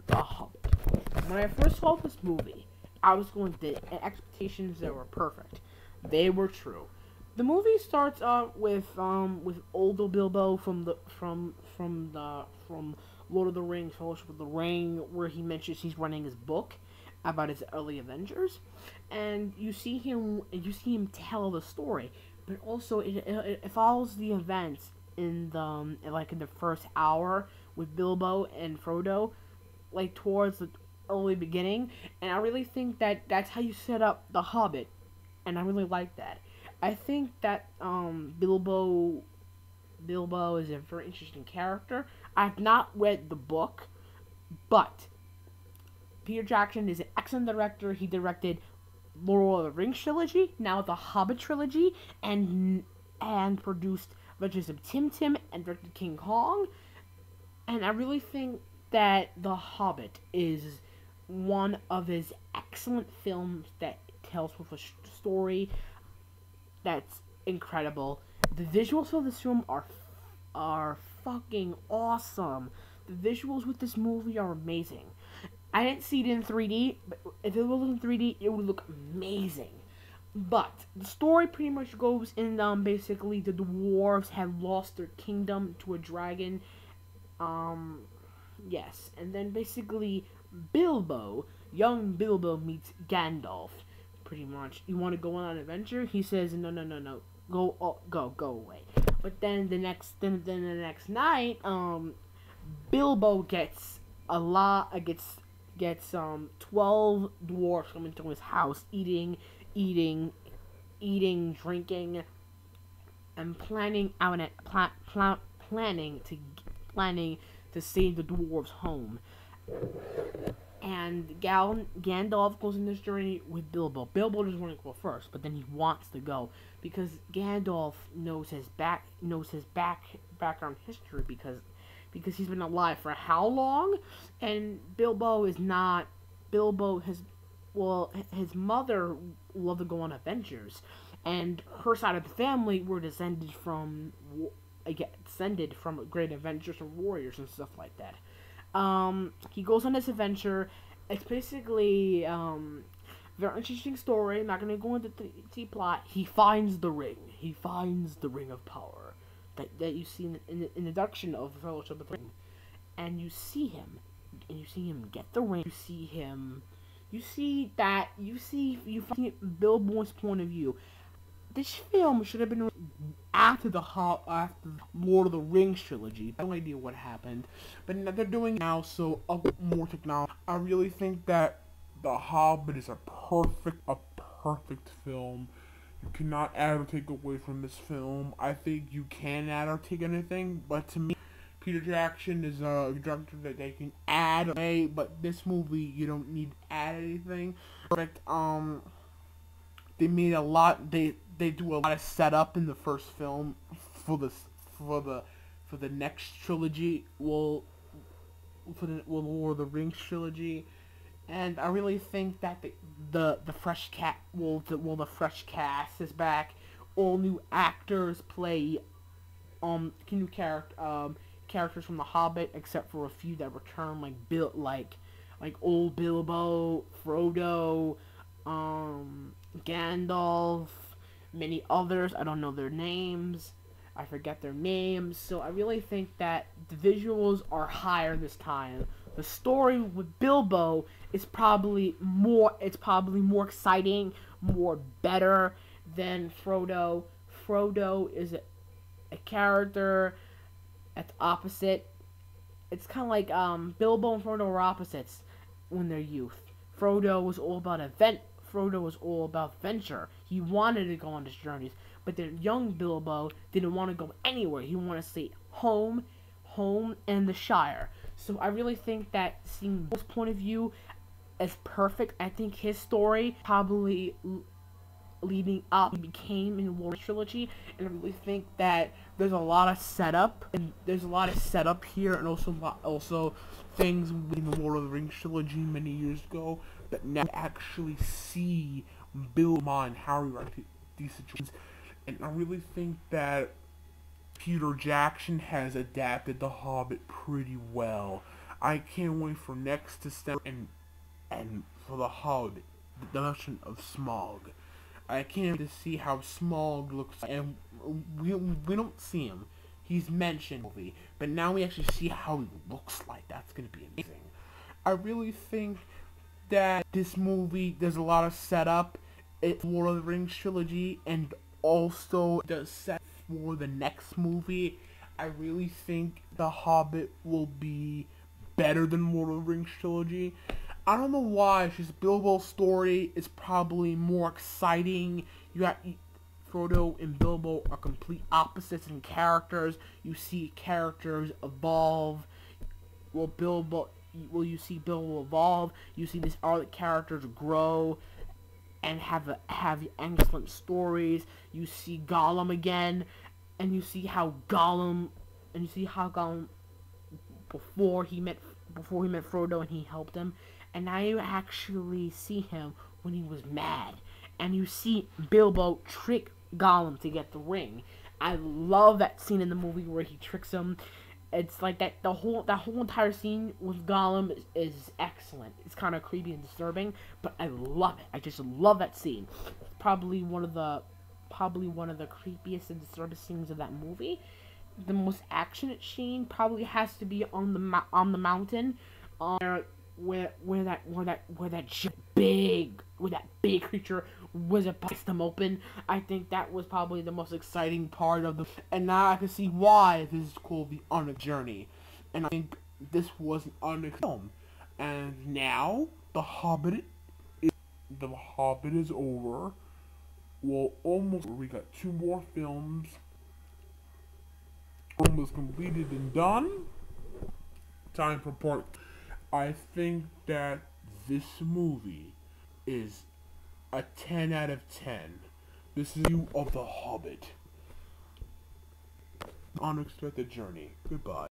The Hobbit. When I first saw this movie, I was going to expectations that were perfect. They were true. The movie starts out with older Bilbo from Lord of the Rings, Fellowship of the Ring, where he mentions he's running his book about his early adventures, and you see him tell the story, but also it follows the events in the first hour with Bilbo and Frodo, like towards the early beginning, and I really think that that's how you set up the Hobbit, and I really like that. I think that Bilbo is a very interesting character. I've not read the book, but Peter Jackson is an excellent director. He directed Lord of the Rings trilogy, now the Hobbit trilogy, and produced Adventures of Tintin and directed King Kong. And I really think that The Hobbit is one of his excellent films that tells with a story that's incredible. The visuals for this film are fucking awesome. The visuals with this movie are amazing. I didn't see it in 3D, but if it was in 3D, it would look amazing. But the story pretty much goes in basically the dwarves have lost their kingdom to a dragon. Yes, and then basically young Bilbo meets Gandalf. Pretty much, you want to go on an adventure? He says, no, go away. But then the next night, Bilbo gets 12 dwarfs coming to his house, eating, drinking, and planning to save the dwarves' home. And Gandalf goes on this journey with Bilbo. Bilbo doesn't want to go first, but then he wants to go because Gandalf knows his background history because he's been alive for how long? And his mother loved to go on adventures, and her side of the family were descended from great adventures and warriors and stuff like that. He goes on this adventure. It's basically very interesting story. I'm not gonna go into the plot. He finds the ring. He finds the ring of power that you see in the introduction of the Fellowship of the Ring, and you see him get the ring. You see Bilbo's point of view. This film should have been after Lord of the Rings trilogy. I have no idea what happened, but they're doing it now, so more technology. I really think that The Hobbit is a perfect film. You cannot add or take away from this film. I think you can add or take anything, but to me, Peter Jackson is a director that they can add away, but this movie, you don't need to add anything. Perfect. They made a lot. They do a lot of setup in the first film for the next trilogy. For the Lord of the Rings trilogy, and I really think that the fresh fresh cast is back. All new actors play new characters from The Hobbit, except for a few that return, like old Bilbo, Frodo, Gandalf, many others. I don't know their names. I forget their names. So I really think that the visuals are higher this time. The story with Bilbo is probably more exciting, more better than Frodo. Frodo is a character that's opposite. It's kind of like Bilbo and Frodo are opposites when they're youth. Frodo was all about adventure. He wanted to go on these journeys, but the young Bilbo didn't want to go anywhere. He wanted to stay home and the Shire. So I really think that seeing Bill's point of view is perfect. I think his story probably leading up he became in the Lord trilogy, and I really think that there's a lot of setup here, and also things in the Lord of the Rings trilogy many years ago that now actually see Bilbo and Harry right these situations, and I really think that Peter Jackson has adapted The Hobbit pretty well. I can't wait for next December and for the Hobbit, the Dimension of Smog. I can't wait to see how Smog looks like. And we don't see him. He's mentioned in the movie, but now we actually see how he looks like. That's gonna be amazing. I really think that this movie, there's a lot of setup. It's Lord of the Rings trilogy, and also the set for the next movie. I really think The Hobbit will be better than Lord of the Rings trilogy. I don't know why. It's just Bilbo's story is probably more exciting. You got Frodo and Bilbo are complete opposites in characters. You see characters evolve. You see Bilbo evolve. You see these other characters grow and have excellent stories. You see Gollum again, and you see how Gollum before he met Frodo and he helped him, and now you actually see him when he was mad, and you see Bilbo trick Gollum to get the ring. I love that scene in the movie where he tricks him. It's like that whole entire scene with Gollum is excellent. It's kind of creepy and disturbing, but I love it. I just love that scene. It's probably one of the creepiest and disturbing scenes of that movie. The most actionate scene probably has to be on the mountain, where that big creature was about to bust them open. I think that was probably the most exciting part of the. And now I can see why this is called the Unexpected Journey. And I think this was an unexpected film. And now the Hobbit is over. Well, almost. We got 2 more films. Almost completed and done. Time for part. I think that this movie is a 10 out of 10. This is view of The Hobbit. Unexpected Journey. Goodbye.